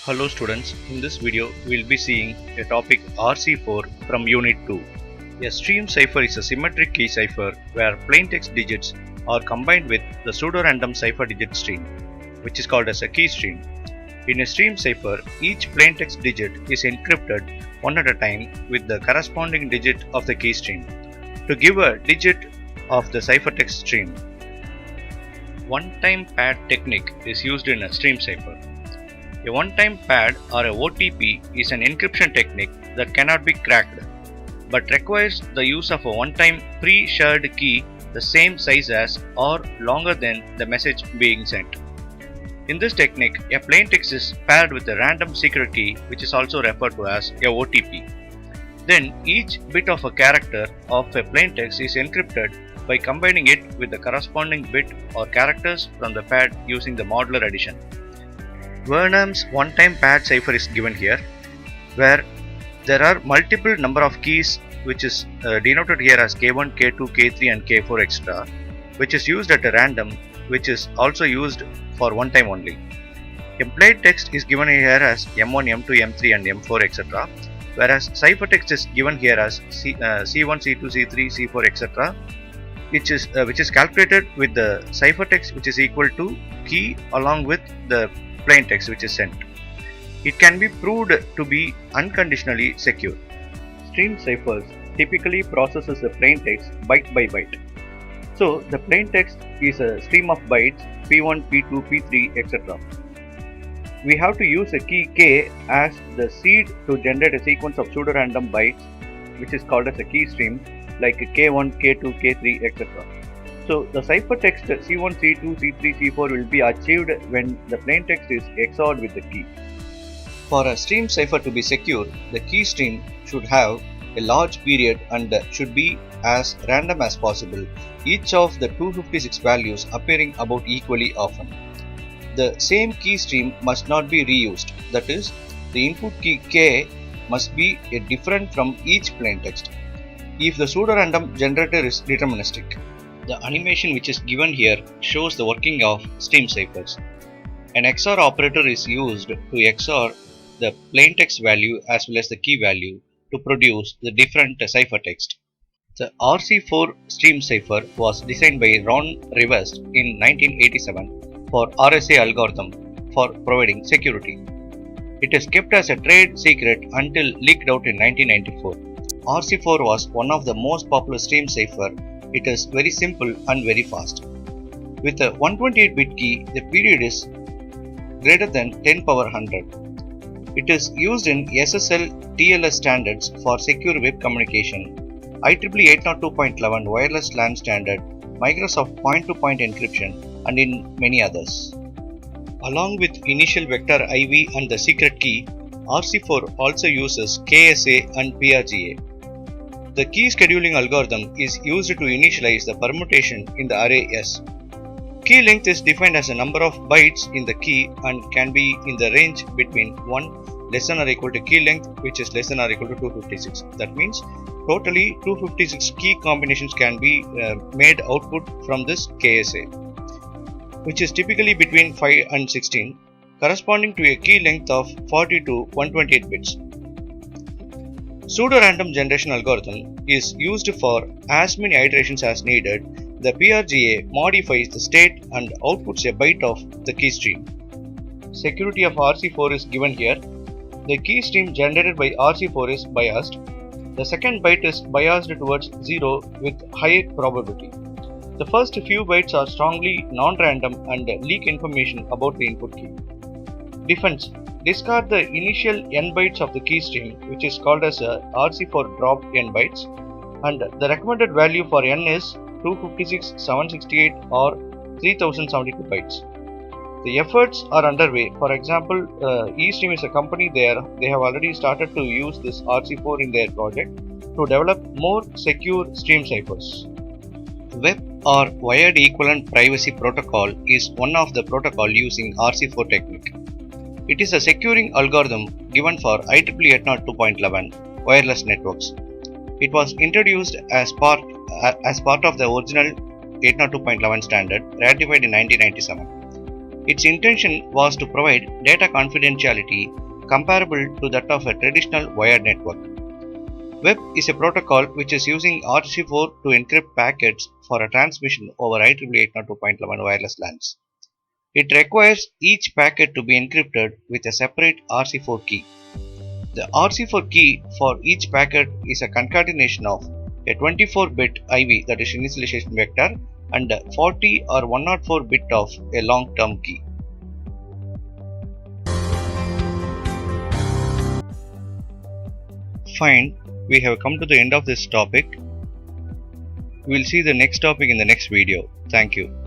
Hello students, in this video we will be seeing a topic RC4 from Unit 2. A stream cipher is a symmetric key cipher where plaintext digits are combined with the pseudorandom cipher digit stream, which is called as a key stream. In a stream cipher, each plaintext digit is encrypted one at a time with the corresponding digit of the key stream to give a digit of the ciphertext stream. One-time pad technique is used in a stream cipher. A one-time pad or a OTP is an encryption technique that cannot be cracked, but requires the use of a one-time pre-shared key the same size as or longer than the message being sent. In this technique, a plaintext is paired with a random secret key, which is also referred to as a OTP. Then each bit of a character of a plaintext is encrypted by combining it with the corresponding bit or characters from the pad using the modular addition. Vernam's one-time pad cipher is given here, where there are multiple number of keys which is denoted here as K1, K2, K3 and K4 etc., which is used at a random, which is also used for one time only. A plaintext is given here as M1, M2, M3 and M4 etc., whereas ciphertext is given here as C1, C2, C3, C4 etc., which is calculated with the ciphertext which is equal to key along with the plaintext which is sent. It can be proved to be unconditionally secure. Stream ciphers typically processes a plaintext byte by byte. So the plaintext is a stream of bytes P1, P2, P3 etc. We have to use a key K as the seed to generate a sequence of pseudorandom bytes, which is called as a key stream, like K1, K2, K3 etc. So the ciphertext C1, C2, C3, C4 will be achieved when the plaintext is XORed with the key. For a stream cipher to be secure, the key stream should have a large period and should be as random as possible, each of the 256 values appearing about equally often. The same key stream must not be reused, that is, the input key K must be different from each plaintext if the pseudorandom generator is deterministic. The animation which is given here shows the working of stream ciphers. An XOR operator is used to XOR the plaintext value as well as the key value to produce the different ciphertext. The RC4 stream cipher was designed by Ron Rivest in 1987 for RSA algorithm for providing security. It is kept as a trade secret until leaked out in 1994. RC4 was one of the most popular stream cipher. It is very simple and very fast. With a 128-bit key, the period is greater than 10 power 100. It is used in SSL TLS standards for secure web communication, IEEE 802.11 wireless LAN standard, Microsoft point-to-point encryption, and in many others. Along with initial vector IV and the secret key, RC4 also uses KSA and PRGA. The key scheduling algorithm is used to initialize the permutation in the array S. Key length is defined as a number of bytes in the key and can be in the range between 1 less than or equal to key length, which is less than or equal to 256. That means totally 256 key combinations can be made output from this KSA, which is typically between 5 and 16, corresponding to a key length of 40 to 128 bits. Pseudorandom generation algorithm is used for as many iterations as needed. The PRGA modifies the state and outputs a byte of the key stream. Security of RC4 is given here. The key stream generated by RC4 is biased. The second byte is biased towards 0 with high probability. The first few bytes are strongly non-random and leak information about the input key. Defense: discard the initial n bytes of the key stream, which is called as a RC4 drop n bytes, and the recommended value for n is 256, 768 or 3072 bytes. The efforts are underway. For example, eStream is a company there. They have already started to use this RC4 in their project to develop more secure stream ciphers. Web or wired equivalent privacy protocol is one of the protocol using RC4 technique. It is a securing algorithm given for IEEE 802.11 wireless networks. It was introduced as part of the original 802.11 standard ratified in 1997. Its intention was to provide data confidentiality comparable to that of a traditional wired network. WEP is a protocol which is using RC4 to encrypt packets for a transmission over IEEE 802.11 wireless LANs. It requires each packet to be encrypted with a separate RC4 key. The RC4 key for each packet is a concatenation of a 24-bit IV, that is initialization vector, and a 40 or 104 bit of a long-term key. Fine, we have come to the end of this topic. We will see the next topic in the next video. Thank you.